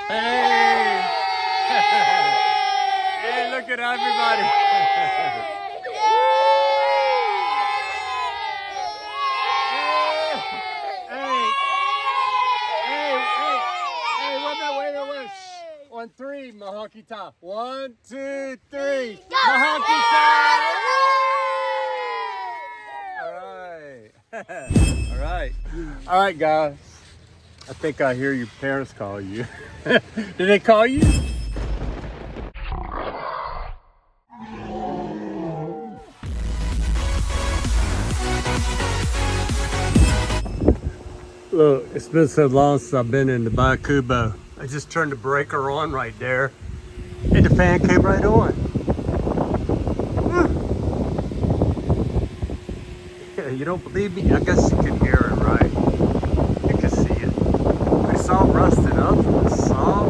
Hey! Hey, look at everybody! Wait. On three, Mahonky time. 1, 2, 3. Mahonky time! All right. All right, guys. I think I hear your parents call you. Did they call you? Look, it's been so long since I've been in the Bakubo. I just turned the breaker on right there, and the fan came right on. Yeah, you don't believe me? I guess you can hear it, right? You can see it. It's all rusted up from the saw.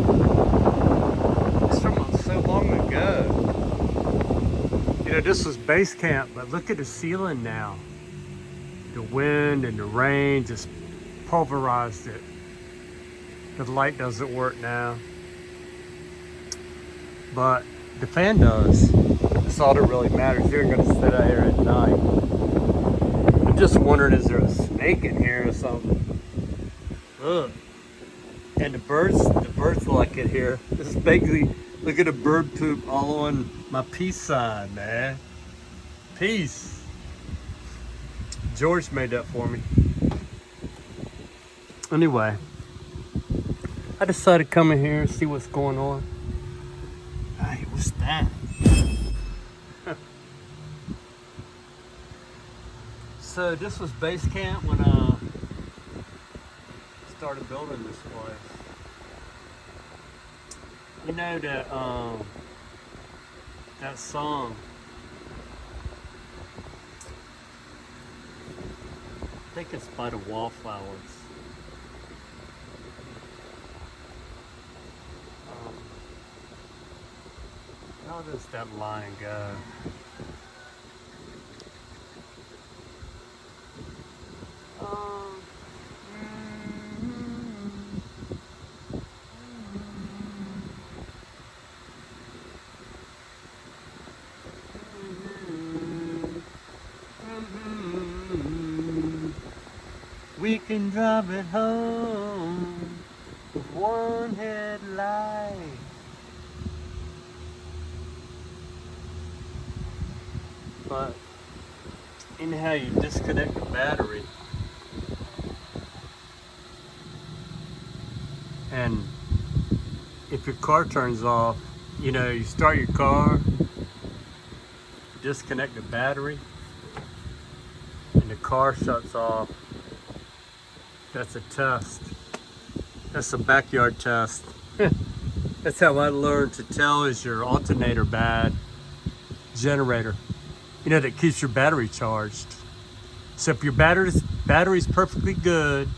It's from so long ago. You know, this was base camp, but look at the ceiling now. The wind and the rain just pulverized it. The light doesn't work now, but the fan does. That's all that really matters. You're gonna sit out here at night. I'm just wondering, is there a snake in here or something? Ugh. And the birds like it here. This is basically, look at the bird poop all on my peace sign, man. Peace. George made that for me. Anyway, I decided to come in here and see what's going on. Hey, what's that? So this was base camp when I started building this place. You know that song. I think it's by the Wallflowers. How does that line go? We can drive it home with one headlight. But in how you disconnect the battery, and if your car turns off, you know, you start your car, disconnect the battery, and the car shuts off. That's a test. That's a backyard test. That's how I learned to tell, is your alternator bad? Generator. You know, that keeps your battery charged. So if your battery's perfectly good,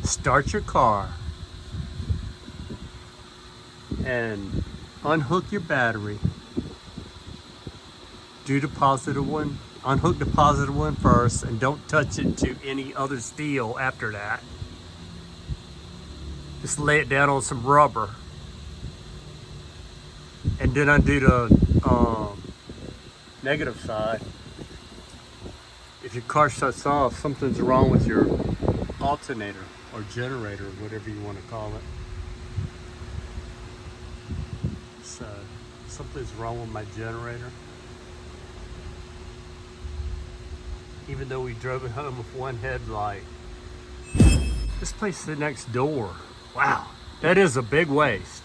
start your car and unhook your battery. Do the positive one. Unhook the positive one first and don't touch it to any other steel after that. Just lay it down on some rubber. And then undo the negative side. If your car shuts off, something's wrong with your alternator or generator, whatever you want to call it. So, something's wrong with my generator. Even though we drove it home with one headlight. This place is next door. Wow, that is a big waste.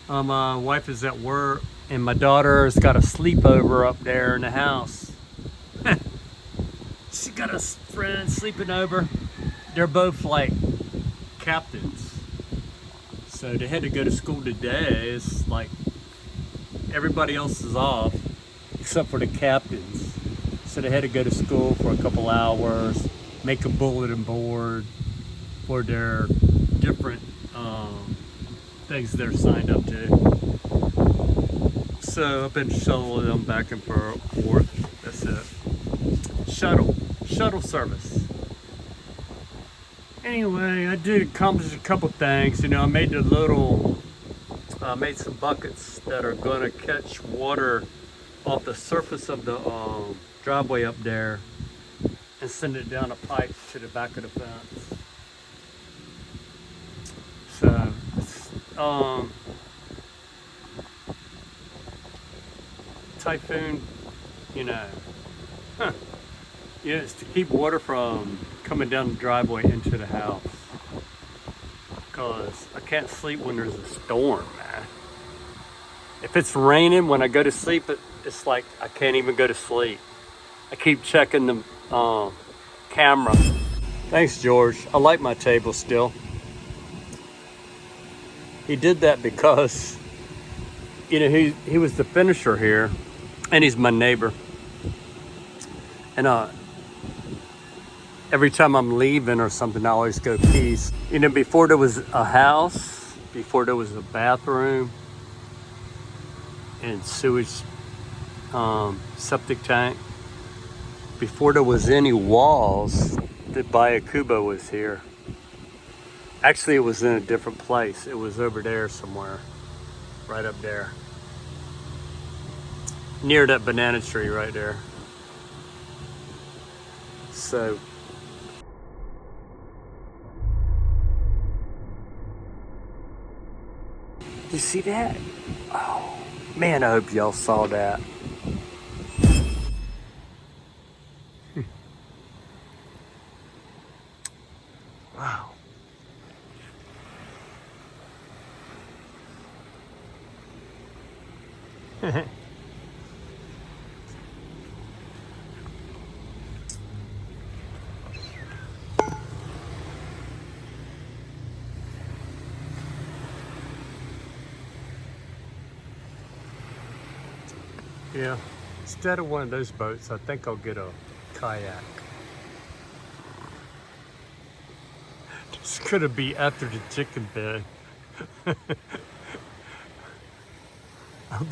My wife is at work and my daughter's got a sleepover up there in the house. She got a friend sleeping over. They're both like captains. So they had to go to school today. It's like everybody else is off except for the captains. So they had to go to school for a couple hours, make a bulletin board for their different things they're signed up to. So I've been shuttling them back and forth. That's it. Shuttle service. Anyway, I did accomplish a couple things. You know, I made made some buckets that are gonna catch water off the surface of the driveway up there and send it down a pipe to the back of the fence. So, Typhoon, you know, yeah, it's to keep water from coming down the driveway into the house. Because I can't sleep when there's a storm, man. If it's raining when I go to sleep, it's like I can't even go to sleep. I keep checking the camera. Thanks, George. I like my table still. He did that because, you know, he was the finisher here, and he's my neighbor. And every time I'm leaving or something, I always go peace. You know, before there was a house, before there was a bathroom and sewage, septic tank, before there was any walls, the Bayacuba was here. Actually, it was in a different place. It was over there somewhere, right up there, near that banana tree right there. So, you see that? Oh, man, I hope y'all saw that. Wow. Yeah, instead of one of those boats, I think I'll get a kayak. It's gonna be after the chicken pen. I'm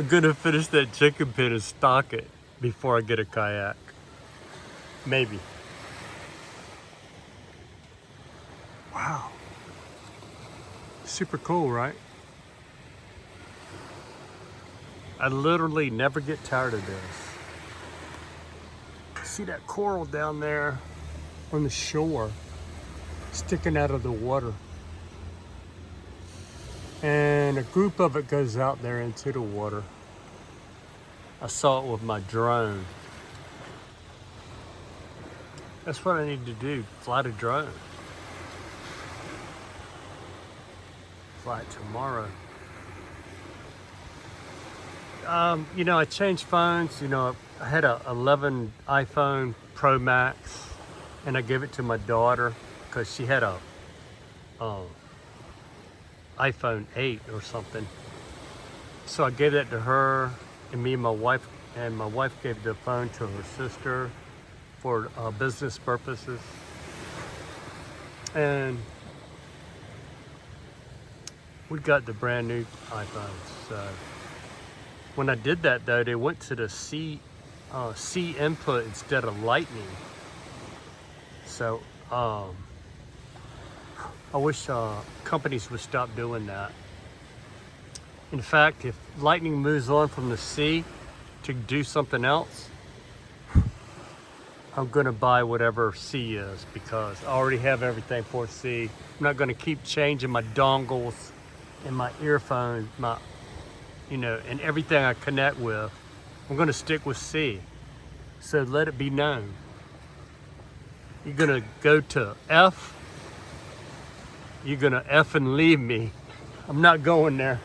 gonna finish that chicken pen and stock it before I get a kayak. Maybe. Wow. Super cool, right? I literally never get tired of this. See that coral down there on the shore, sticking out of the water. And a group of it goes out there into the water. I saw it with my drone. That's what I need to do, fly the drone. Fly it tomorrow. You know, I changed phones. You know, I had a 11 iPhone Pro Max, and I gave it to my daughter because she had a iPhone 8 or something. So I gave that to her, and my wife gave the phone to her sister for business purposes. And we got the brand new iPhones. So when I did that though, they went to the C input instead of Lightning. So I wish companies would stop doing that. In fact, if Lightning moves on from the C to do something else, I'm gonna buy whatever C is because I already have everything for C. I'm not gonna keep changing my dongles and my earphones, and everything I connect with. I'm gonna stick with C. So let it be known. You're gonna go to F, you're gonna F and leave me. I'm not going there.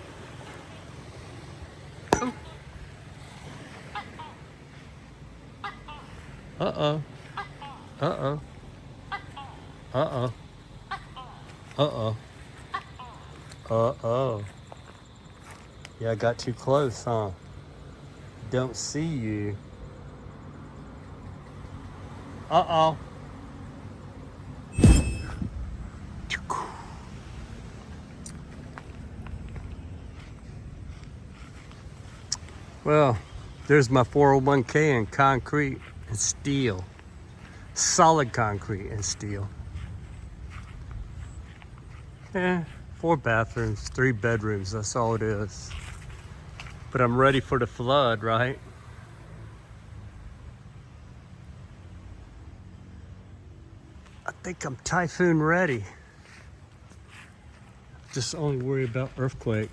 Uh-oh. Uh-oh. Uh-oh. Uh-oh. Uh-oh. Yeah, I got too close, huh? Don't see you. Uh-oh. Well, there's my 401k in concrete and steel. Solid concrete and steel. Eh, 4 bathrooms, 3 bedrooms, that's all it is. But I'm ready for the flood, right? I think I'm typhoon ready. Just only worry about earthquake.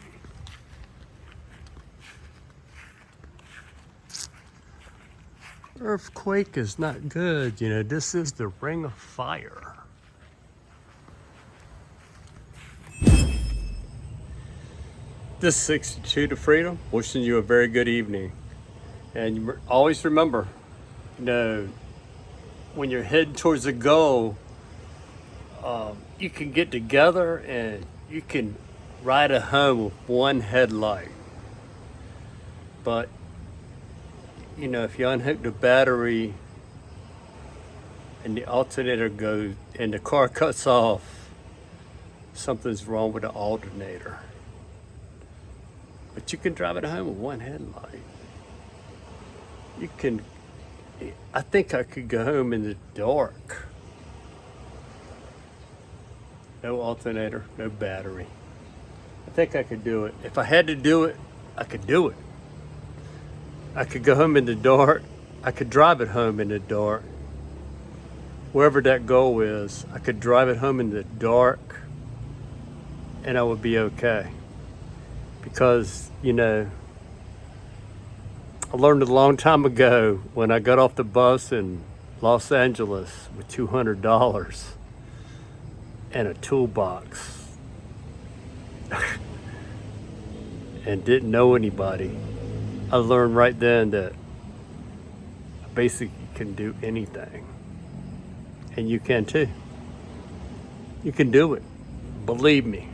Earthquake is not good, you know, this is the ring of fire. This is 62 to Freedom, wishing you a very good evening. And always remember, you know, when you're heading towards a goal, you can get together and you can ride it home with one headlight. But, you know, if you unhook the battery and the alternator goes and the car cuts off, something's wrong with the alternator. But you can drive it home with one headlight. You can, I think I could go home in the dark. No alternator, no battery. I think I could do it. If I had to do it, I could do it. I could go home in the dark. I could drive it home in the dark. Wherever that goal is, I could drive it home in the dark and I would be okay. Because, you know, I learned a long time ago when I got off the bus in Los Angeles with $200 and a toolbox and didn't know anybody. I learned right then that I basically can do anything. And you can too. You can do it. Believe me.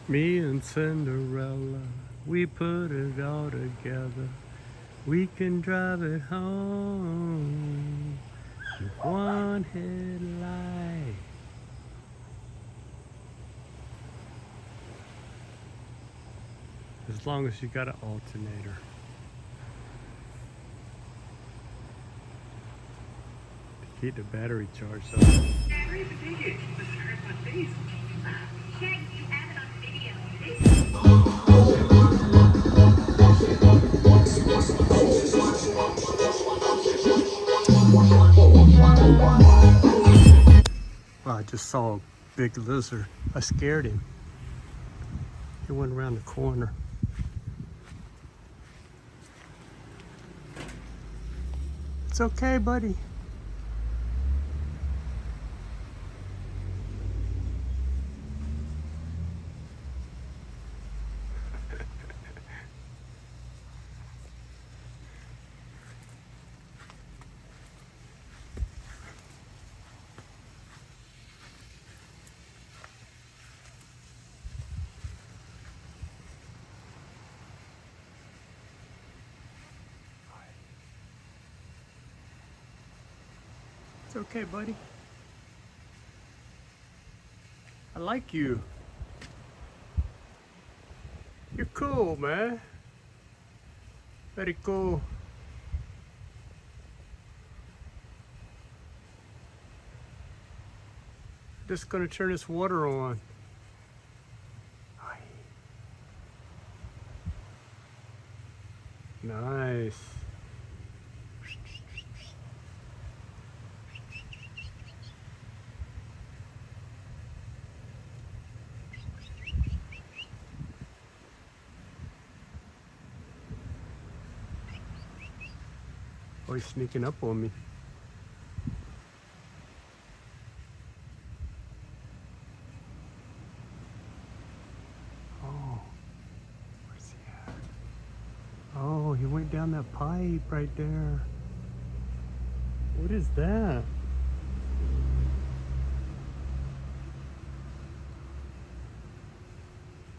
Me and Cinderella, we put it all together. We can drive it home with one headlight. As long as you got an alternator. To keep the battery charged up. Well, I just saw a big lizard. I scared him. He went around the corner. It's okay, buddy. It's okay, buddy. I like you. You're cool, man. Very cool. Just gonna turn this water on. Nice. Oh, he's sneaking up on me. Oh, where's he at? Oh, he went down that pipe right there. What is that?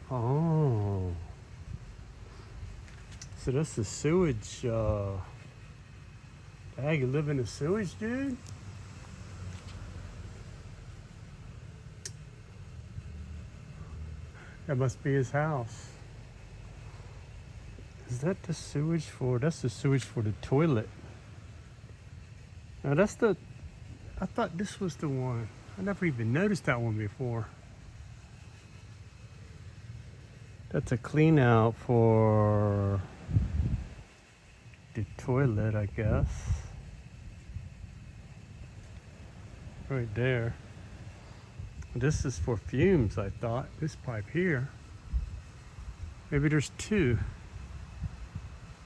Oh. So that's the sewage, Dang, you live in the sewage, dude? That must be his house. Is that the sewage for, that's the sewage for the toilet. Now that's the, I thought this was the one. I never even noticed that one before. That's a clean out for the toilet, I guess. Right there. This is for fumes, I thought. This pipe here. Maybe there's two.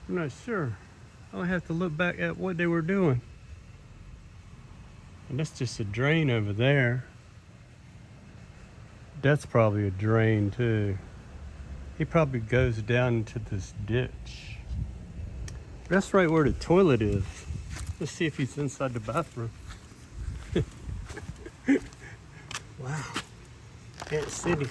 I'm not sure. I'll have to look back at what they were doing. And that's just a drain over there. That's probably a drain too. He probably goes down into this ditch. That's right where the toilet is. Let's see if he's inside the bathroom. Wow. Ant City.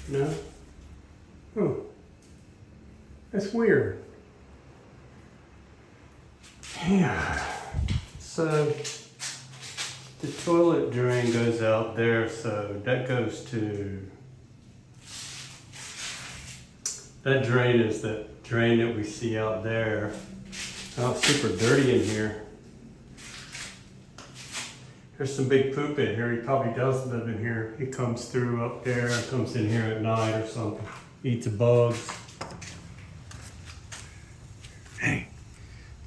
No? Oh. That's weird. Yeah. So the toilet drain goes out there, so that goes to, that drain is that drain that we see out there. Oh, it's super dirty in here. There's some big poop in here. He probably does live in here. He comes through up there and comes in here at night or something. Eats the bugs. Hey,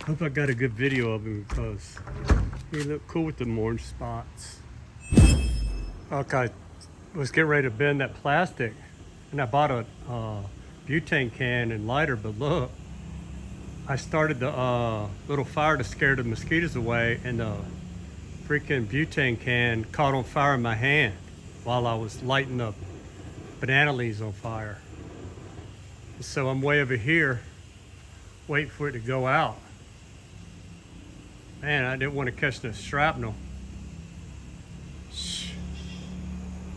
hope I got a good video of him because he looked cool with the orange spots. Okay, I was getting ready to bend that plastic and I bought a butane can and lighter, but look, I started the little fire to scare the mosquitoes away, and the freaking butane can caught on fire in my hand while I was lighting up banana leaves on fire. And so I'm way over here waiting for it to go out. Man, I didn't want to catch the shrapnel.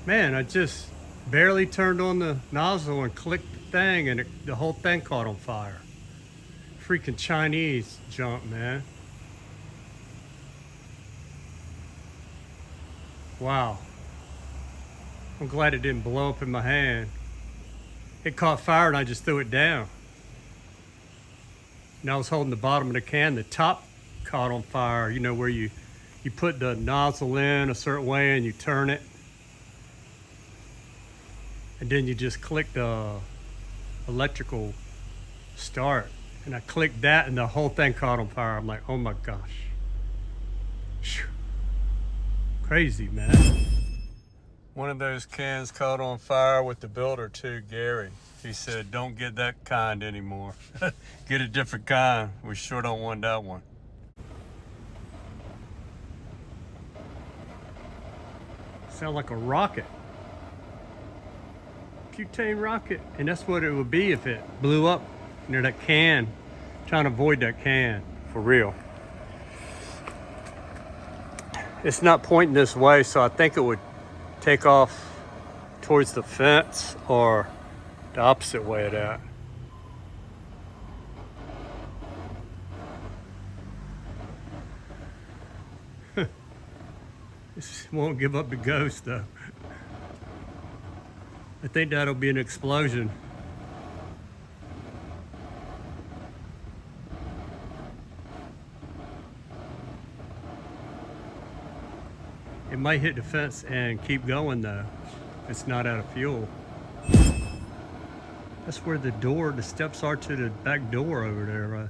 Man, I just barely turned on the nozzle and clicked the thing, and the whole thing caught on fire. Freaking Chinese junk, man. Wow. I'm glad it didn't blow up in my hand. It caught fire and I just threw it down. And I was holding the bottom of the can. The top caught on fire, you know, where you put the nozzle in a certain way and you turn it. And then you just click the electrical start. And I clicked that and the whole thing caught on fire. I'm like, oh my gosh. Whew. Crazy, man. One of those cans caught on fire with the builder too, Gary. He said, don't get that kind anymore. Get a different kind. We sure don't want that one. Sound like a rocket. Butane rocket. And that's what it would be if it blew up near that can. Trying to avoid that can, for real. It's not pointing this way, so I think it would take off towards the fence or the opposite way of that. This won't give up the ghost though. I think that'll be an explosion. It might hit the fence and keep going though. It's not out of fuel. That's where the door, the steps are to the back door over there, right?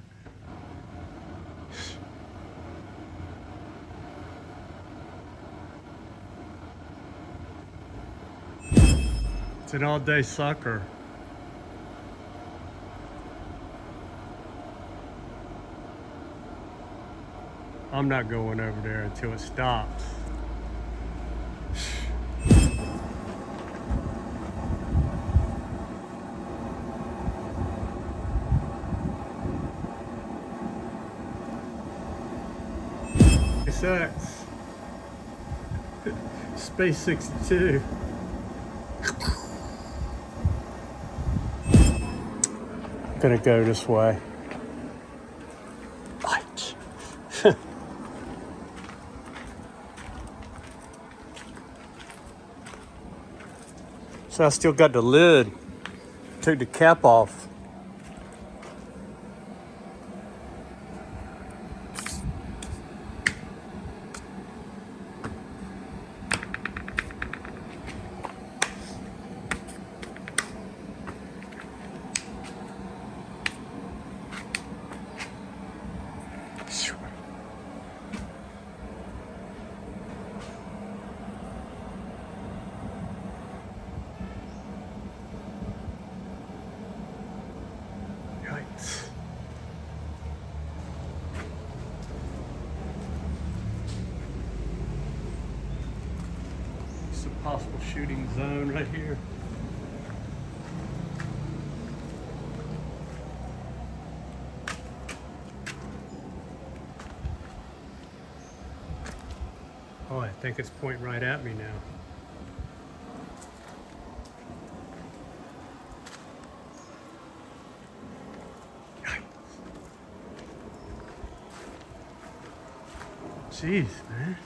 It's an all-day sucker. I'm not going over there until it stops. SpaceX. Space 62. I'm gonna go this way. Light. So I still got the lid. Took the cap off. It's a possible shooting zone right here. Oh, I think it's pointing right at me now. Jeez, man.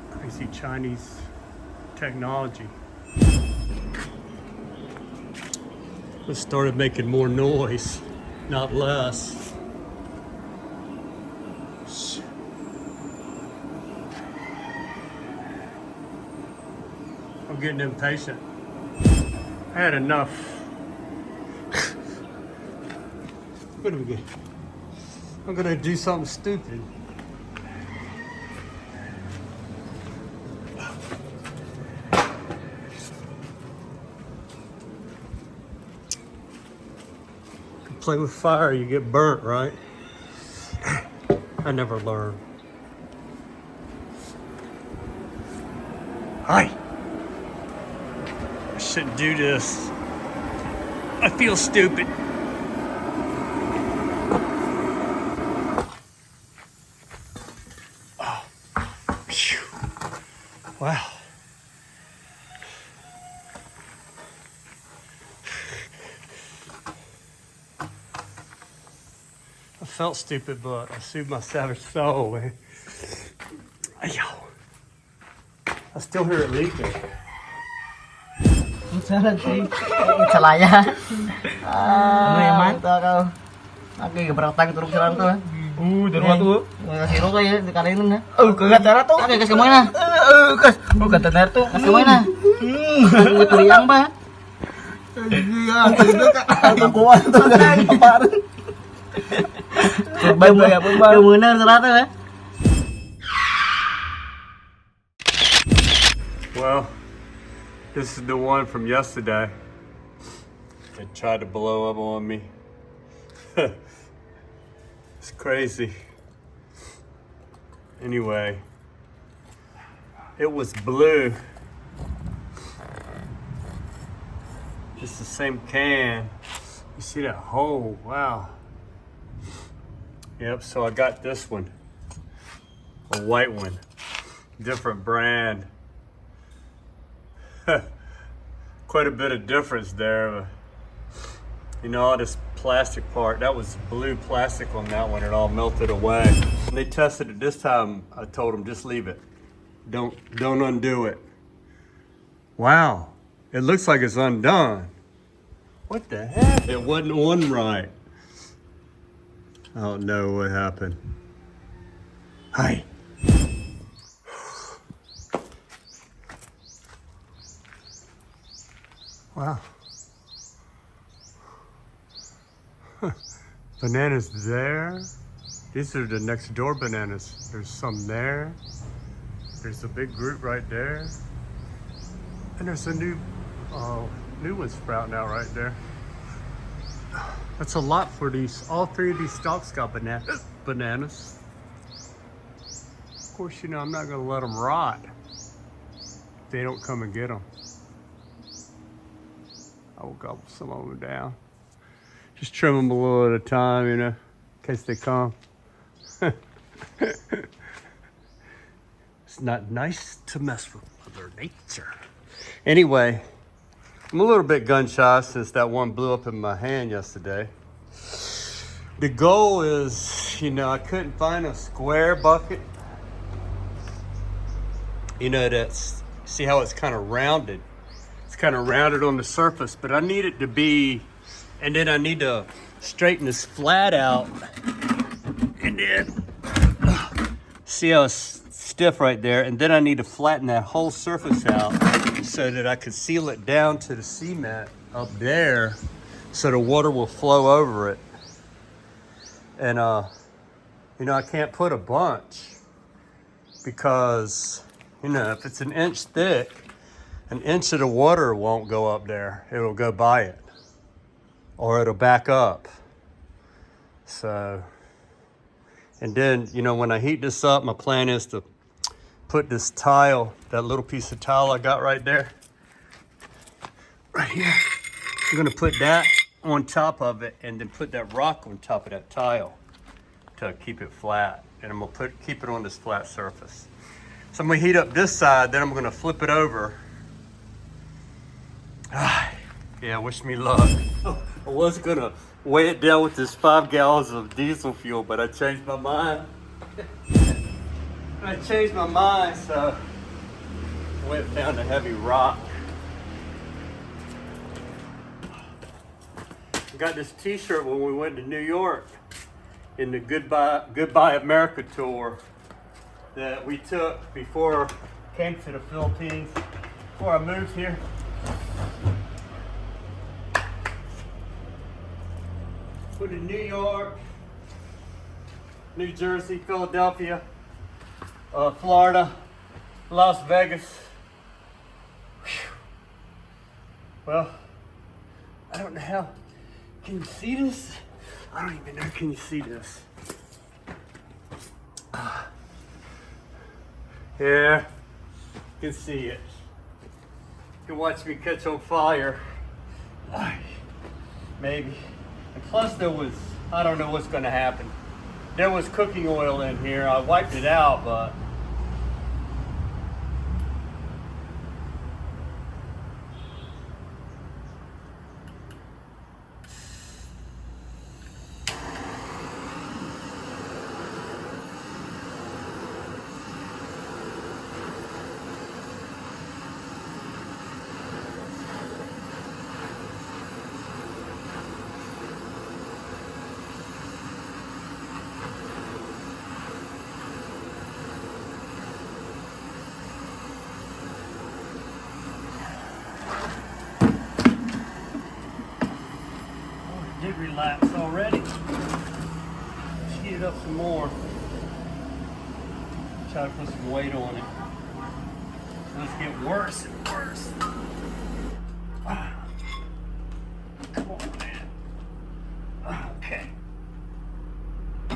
Crazy Chinese technology. It started making more noise, not less. I'm getting impatient. I had enough. What are we getting? I'm gonna do something stupid. Play with fire, you get burnt, right? I never learn. Hi. I shouldn't do this. I feel stupid. Oh. Phew. Wow. I felt stupid, but I soothed my savage soul, man. Ayo. I still hear it leaking. Salah sih, salah ya. Ano yaman? Kau, lagi keberatan turun jalan tuh. Turun tuh. Kasih rokok ya, dikalainin na. Kagak cara tuh. Kasih kemana? Kas, kata ner tuh. Kasih kemana? Itu yang ba? Iya, itu kuat tuh kan apaan? Coba ya, bener ternyata ya. Well, this is the one from yesterday. It tried to blow up on me. It's crazy. Anyway, it was blue. It's the same can. You see that hole? Wow. Yep, so I got this one. A white one. Different brand. Quite a bit of difference there. You know, all this plastic part, that was blue plastic on that one. It all melted away. When they tested it this time, I told them just leave it. Don't undo it. Wow, it looks like it's undone. What the heck? It wasn't on right. I don't know what happened. Hi. Wow. Bananas there. These are the next door bananas. There's some there. There's a big group right there. And there's a new one sprouting out right there. That's a lot for these. All three of these stalks got bananas. Of course, you know, I'm not gonna let them rot if they don't come and get them. I will gobble some of them down. Just trim them a little at a time, you know, in case they come. It's not nice to mess with Mother Nature. Anyway, I'm a little bit gun shy since that one blew up in my hand yesterday. The goal is, you know, I couldn't find a square bucket. You know, that's, see how it's kind of rounded. It's kind of rounded on the surface, but I need it to be, and then I need to straighten this flat out. And then, see how it's stiff right there, and then I need to flatten that whole surface out so that I could seal it down to the cement up there so the water will flow over it. And you know, I can't put a bunch because, you know, if it's an inch thick, an inch of the water won't go up there. It'll go by it or it'll back up. So, and then, you know, when I heat this up, my plan is to put this tile, that little piece of tile I got right there, right here. I'm gonna put that on top of it and then put that rock on top of that tile to keep it flat. And I'm gonna keep it on this flat surface. So I'm gonna heat up this side, then I'm gonna flip it over. Yeah, wish me luck. I was gonna weigh it down with this 5 gallons of diesel fuel, but I changed my mind. I changed my mind, so I went down to heavy rock. I got this t-shirt when we went to New York in the Goodbye America tour that we took before I came to the Philippines, before I moved here. Went to New York, New Jersey, Philadelphia, Florida, Las Vegas. Whew. Well, I don't know how. Can you see this? I don't even know. Can you see this? Yeah, you can see it. You can watch me catch on fire. Maybe. And plus there was, I don't know what's gonna happen. There was cooking oil in here. I wiped it out, but did relax already. Let's heat it up some more. Try to put some weight on it. Let's get worse and worse. Come on, man. Okay. I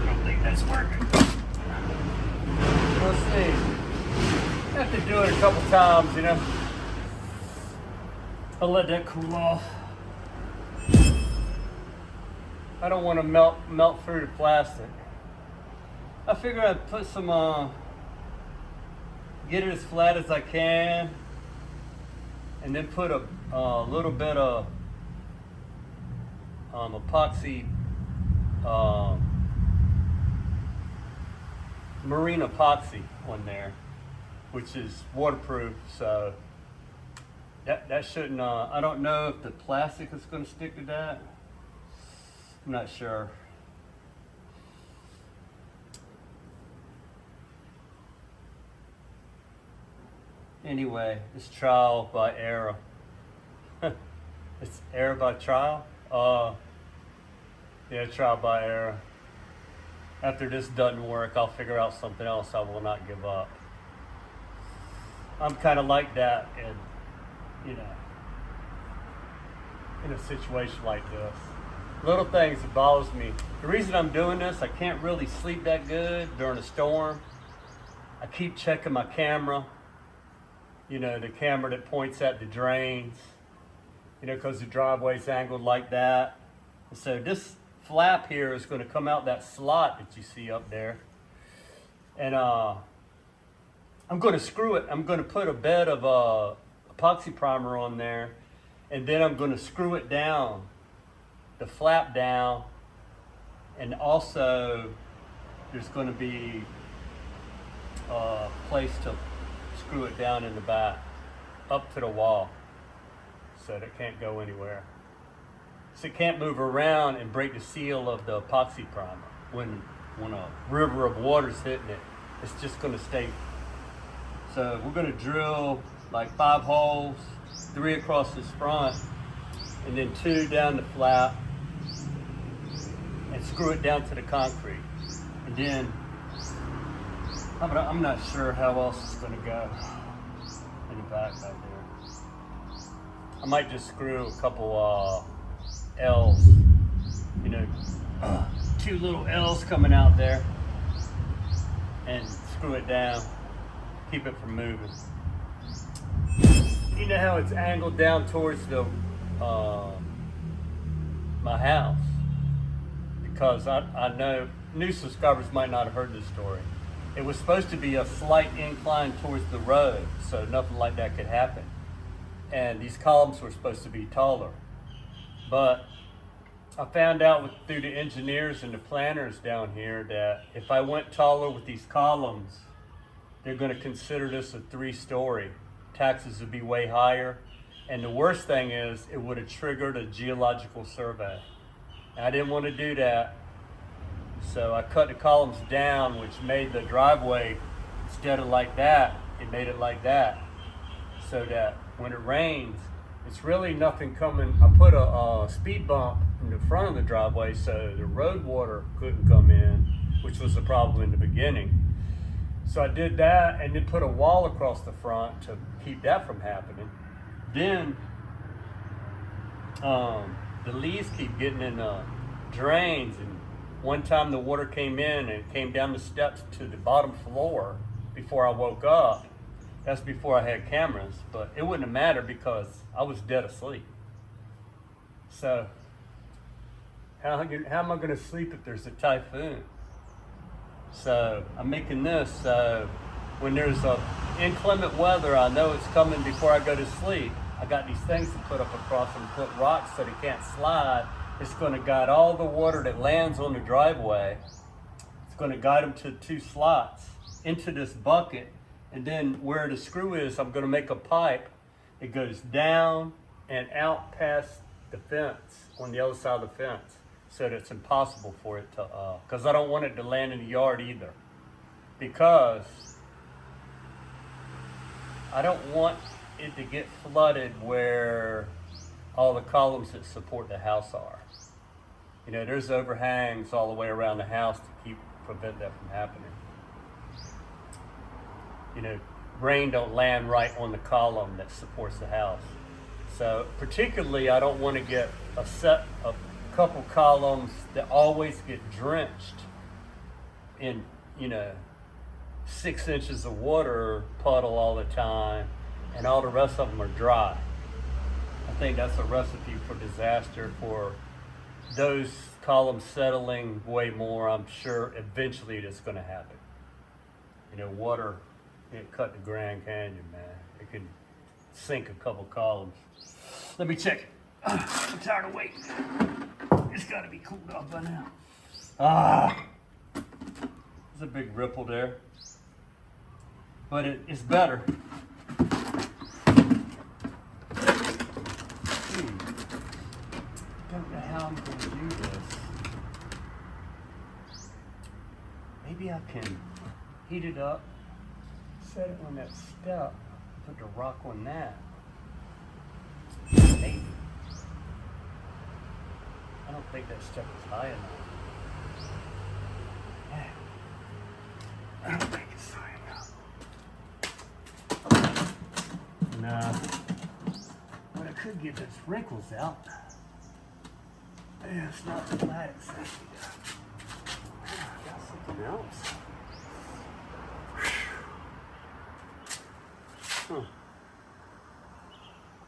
don't think that's working. Let's see. Have to do it a couple times, you know. I'll let that cool off. I don't want to melt through the plastic. I figure I'd put some, get it as flat as I can, and then put a little bit of epoxy, marine epoxy on there, which is waterproof, so that shouldn't, I don't know if the plastic is going to stick to that. I'm not sure. Anyway, it's trial by error. It's error by trial? Yeah, trial by error. After this doesn't work, I'll figure out something else. I will not give up. I'm kind of like that, and you know, in a situation like this. Little things that bothers me. The reason I'm doing this, I can't really sleep that good during a storm. I keep checking my camera. You know, the camera that points at the drains. You know, because the driveway's angled like that. And so this flap here is going to come out that slot that you see up there. And I'm going to screw it. I'm going to put a bed of epoxy primer on there, and then I'm going to screw it down, the flap down, and also there's going to be a place to screw it down in the back, up to the wall, so that it can't go anywhere. So it can't move around and break the seal of the epoxy primer. When a river of water's hitting it, it's just going to stay. So we're going to drill like 5 holes, 3 across this front, and then 2 down the flap, and screw it down to the concrete. And then, I'm not sure how else it's gonna go in the back there. I might just screw a couple L's, you know, 2 little L's coming out there, and screw it down, keep it from moving. You know how it's angled down towards the my house? Because I know new subscribers might not have heard this story. It was supposed to be a slight incline towards the road, so nothing like that could happen. And these columns were supposed to be taller. But I found out through the engineers and the planners down here that if I went taller with these columns, they're going to consider this a 3-story. Taxes would be way higher. And the worst thing is, it would have triggered a geological survey. And I didn't want to do that. So I cut the columns down, which made the driveway, instead of like that, it made it like that. So that when it rains, it's really nothing coming. I put a speed bump in the front of the driveway so the road water couldn't come in, which was the problem in the beginning. So I did that and then put a wall across the front to keep that from happening. Then the leaves keep getting in drains, and one time the water came in and it came down the steps to the bottom floor before I woke up. That's before I had cameras, but it wouldn't have mattered because I was dead asleep. So how am I going to sleep if there's a typhoon? So I'm making this so when there's inclement weather, I know it's coming before I go to sleep. I got these things to put up across them, put rocks so they can't slide. It's going to guide all the water that lands on the driveway. It's going to guide them to 2 slots into this bucket. And then where the screw is, I'm going to make a pipe. It goes down and out past the fence on the other side of the fence, so that it's impossible for it to, because I don't want it to land in the yard either. Because I don't want it to get flooded where all the columns that support the house are. You know, there's overhangs all the way around the house to prevent that from happening. You know, rain don't land right on the column that supports the house. So particularly, I don't want to get a couple columns that always get drenched in, 6 inches of water puddle all the time, and all the rest of them are dry. I think that's a recipe for disaster. For those columns settling way more, I'm sure eventually it's going to happen. Water, it cut the Grand Canyon, man. It can sink a couple columns. Let me check it. I'm tired of waiting. It's got to be cooled off by now. There's a big ripple there, but it's better. Don't know how I'm going to do this. Maybe I can heat it up, set it on that step, put the rock on that. Maybe. I don't think that step is high enough. Yeah. I don't think it's high enough. No. But I could get those wrinkles out. Yeah, it's not the flat exactly. I got something else. Huh.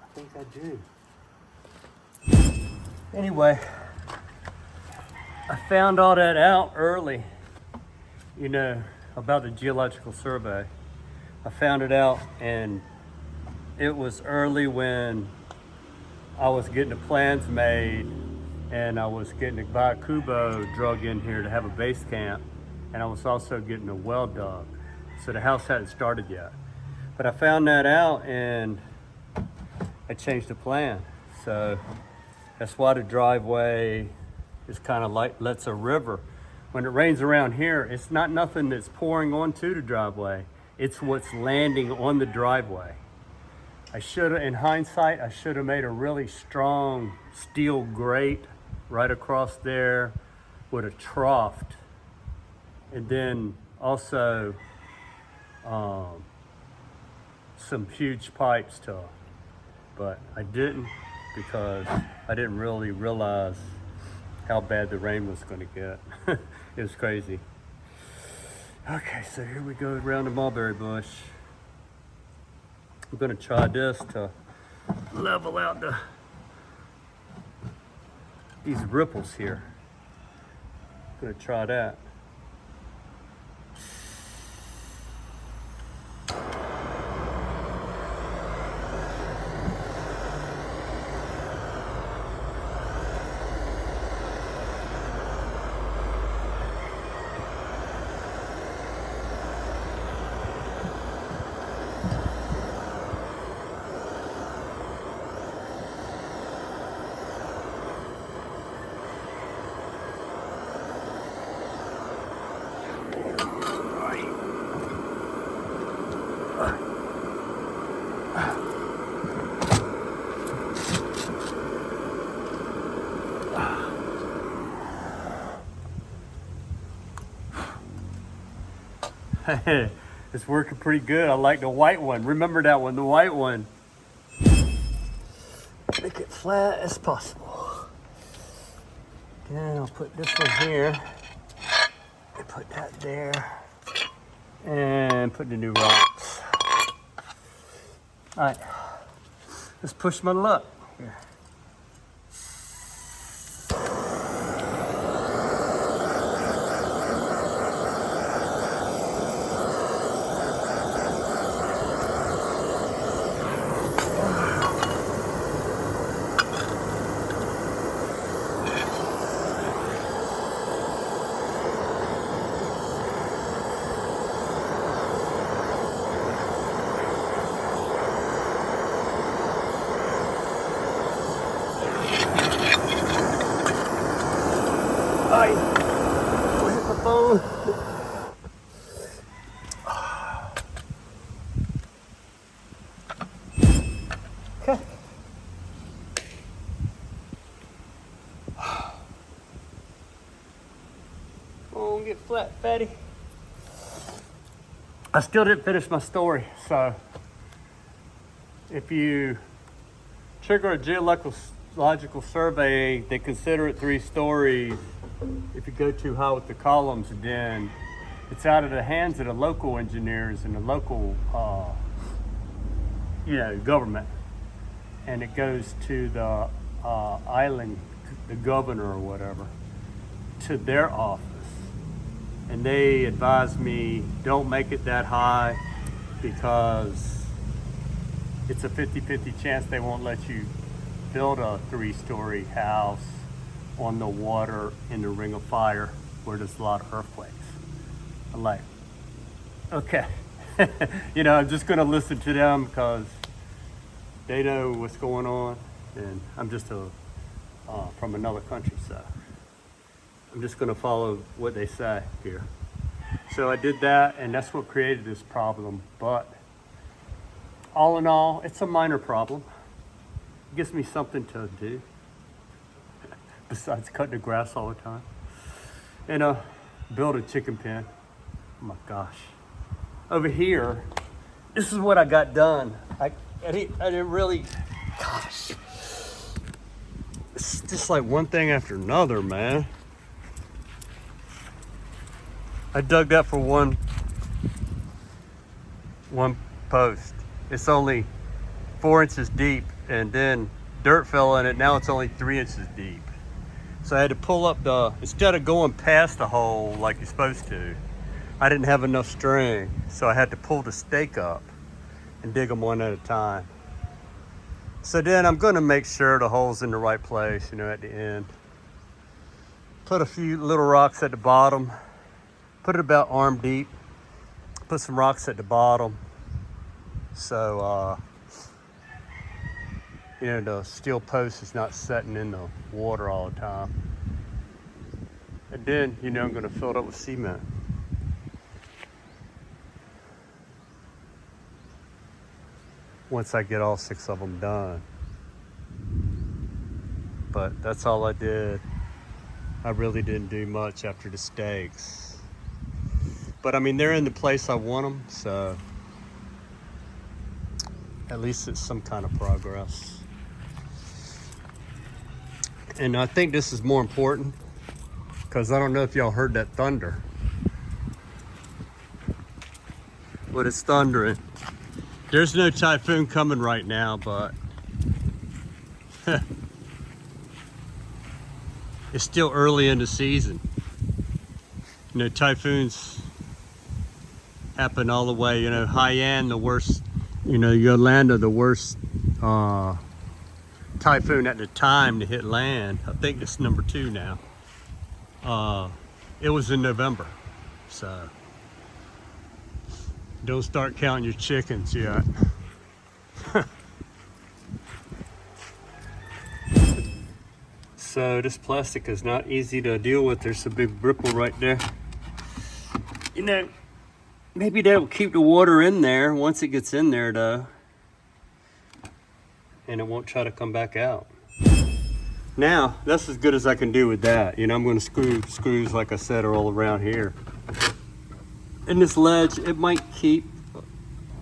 I think I do. Anyway, I found all that out early, about the geological survey. I found it out, and it was early when I was getting the plans made, and I was getting the Kubo drug in here to have a base camp, and I was also getting a well dug. So the house hadn't started yet. But I found that out, and I changed the plan. So that's why the driveway is kind of like lets a river. When it rains around here, it's not nothing that's pouring onto the driveway. It's what's landing on the driveway. In hindsight, I should have made a really strong steel grate right across there with a trough, and then also some huge pipes to it. But I didn't, because I didn't really realize how bad the rain was going to get. It was crazy. Okay, so here we go around the mulberry bush. I'm going to try this to level out these ripples here. I'm going to try that. It's working pretty good. I like the white one. Remember that one, the white one. Make it flat as possible. Then I'll put this one here. And put that there. And put the new rocks. All right, let's push my luck here. Hit the phone. Okay. Won't get flat, fatty. I still didn't finish my story, so if you trigger a geological survey, they consider it 3 stories. If you go too high with the columns, then it's out of the hands of the local engineers and the local, government, and it goes to the island, the governor or whatever, to their office, and they advise me don't make it that high because it's a 50-50 chance they won't let you build a 3-story house on the water in the Ring of Fire where there's a lot of earthquakes. I'm like, okay. I'm just gonna listen to them because they know what's going on, and I'm just from another country, so I'm just gonna follow what they say here. So I did that, and that's what created this problem. But all in all, it's a minor problem. It gives me something to do besides cutting the grass all the time, and build a chicken pen. Oh my gosh. Over here, this is what I got done. I didn't really, gosh. It's just like one thing after another, man. I dug that for one post. It's only 4 inches deep, and then dirt fell in it. Now it's only 3 inches deep. So I had to pull up instead of going past the hole like you're supposed to, I didn't have enough string. So I had to pull the stake up and dig them one at a time. So then I'm gonna make sure the hole's in the right place, at the end. Put a few little rocks at the bottom, put it about arm deep, put some rocks at the bottom. So, the steel post is not setting in the water all the time. And then, I'm gonna fill it up with cement. Once I get all 6 of them done. But that's all I did. I really didn't do much after the steaks. But I mean, they're in the place I want them, so at least it's some kind of progress. And I think this is more important because I don't know if y'all heard that thunder. But it's thundering. There's no typhoon coming right now, but it's still early in the season. You know, typhoons happen all the way, you know, Haiyan, the worst, you know, Yolanda, the worst typhoon at the time to hit land. I think it's number 2 now. It was in November, so don't start counting your chickens yet. So this plastic is not easy to deal with. There's a big ripple right there. You know, maybe that will keep the water in there once it gets in there though. And it won't try to come back out. Now, that's as good as I can do with that. You know, I'm gonna screw screws, like I said, are all around here. In this ledge, it might keep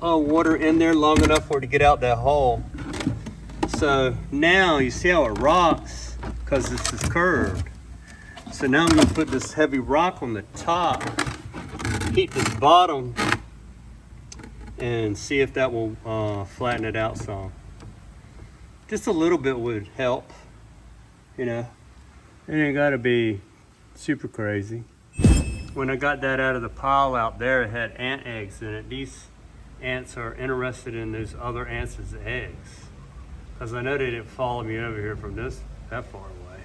water in there long enough for it to get out that hole. So now you see how it rocks because this is curved. So now I'm gonna put this heavy rock on the top, heat this bottom, and see if that will flatten it out some. Just a little bit would help, you know. It ain't gotta be super crazy. When I got that out of the pile out there, it had ant eggs in it. These ants are interested in those other ants' eggs. Because I know they didn't follow me over here from that far away.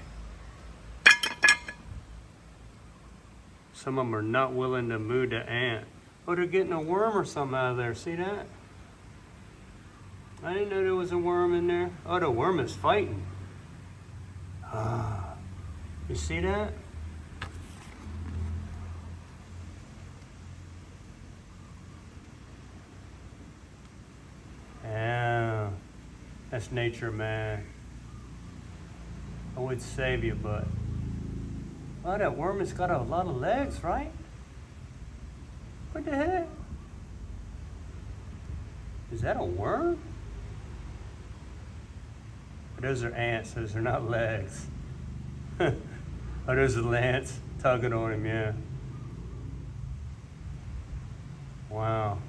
Some of them are not willing to move the ant. Oh, they're getting a worm or something out of there. See that? I didn't know there was a worm in there. Oh, the worm is fighting. Ah, you see that? Yeah, that's nature, man. I would save you, but oh, that worm has got a lot of legs, right? What the heck? Is that a worm? Those are ants, those are not legs. Oh, those are the ants tugging on him, yeah. Wow.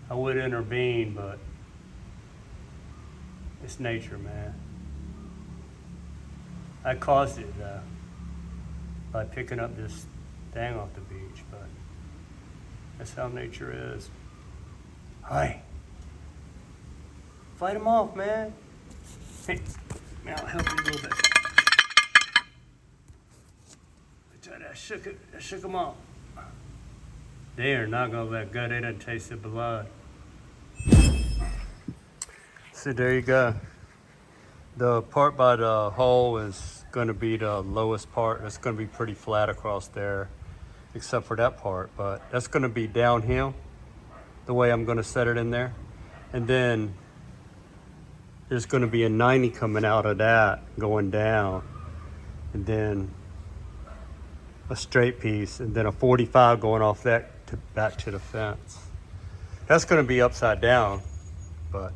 I would intervene, but it's nature, man. I caused it though, by picking up this thing off the beach, but that's how nature is. Hi. Fight them off, man. Hey, man, I'll help you a little bit. I shook them off. They are not gonna let go. They done tasted blood. So there you go. The part by the hole is gonna be the lowest part. It's gonna be pretty flat across there, except for that part. But that's gonna be downhill, the way I'm gonna set it in there. And then there's going to be a 90 coming out of that going down, and then a straight piece, and then a 45 going off that back to the fence. That's going to be upside down, but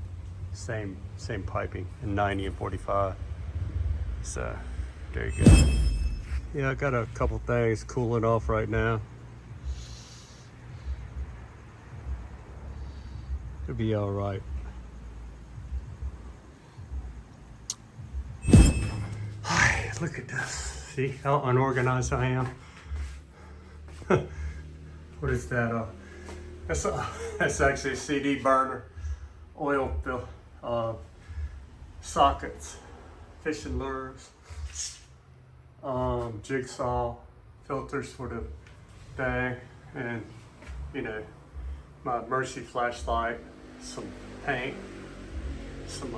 same piping in 90 and 45. So there you go. Yeah, I got a couple things cooling off right now. It'll be all right. Look at this. See how unorganized I am? What is that? That's actually a CD burner. Oil sockets, fishing lures, jigsaw, filters for the thing, and you know, my Mercy flashlight, some paint, some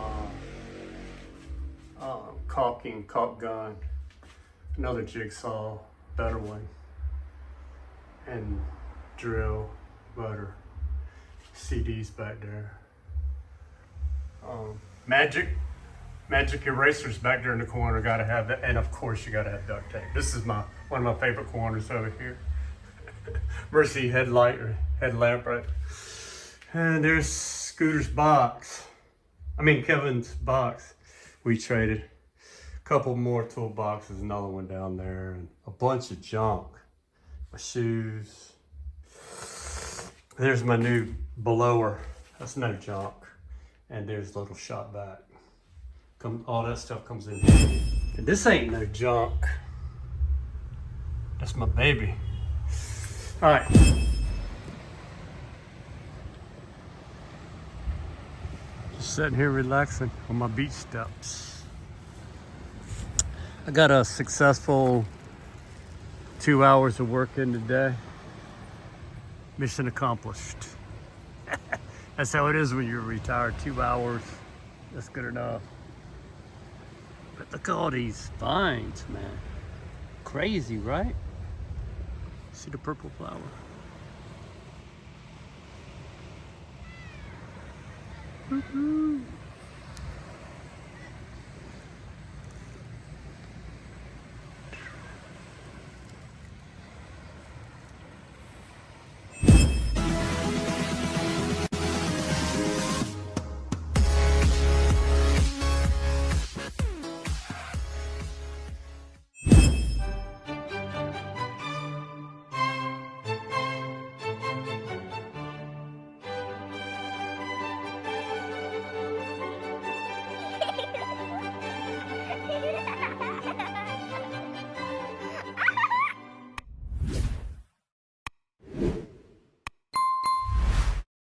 caulking, caulk gun, another jigsaw, better one, and drill, butter, CDs back there. Magic, Magic erasers back there in the corner. Gotta have that, and of course you gotta have duct tape. This is one of my favorite corners over here. Mercy headlamp, right? And there's Scooter's box. Kevin's box. We traded a couple more toolboxes, another one down there, and a bunch of junk. My shoes. There's my new blower. That's no junk. And there's a little shop vac. All that stuff comes in here. And this ain't no junk. That's my baby. All right. Just sitting here relaxing on my beach steps. I got a successful 2 hours of work in today. Mission accomplished. That's how it is when you're retired. 2 hours, that's good enough. But look at all these vines, man. Crazy, right? See the purple flower? Woo-hoo.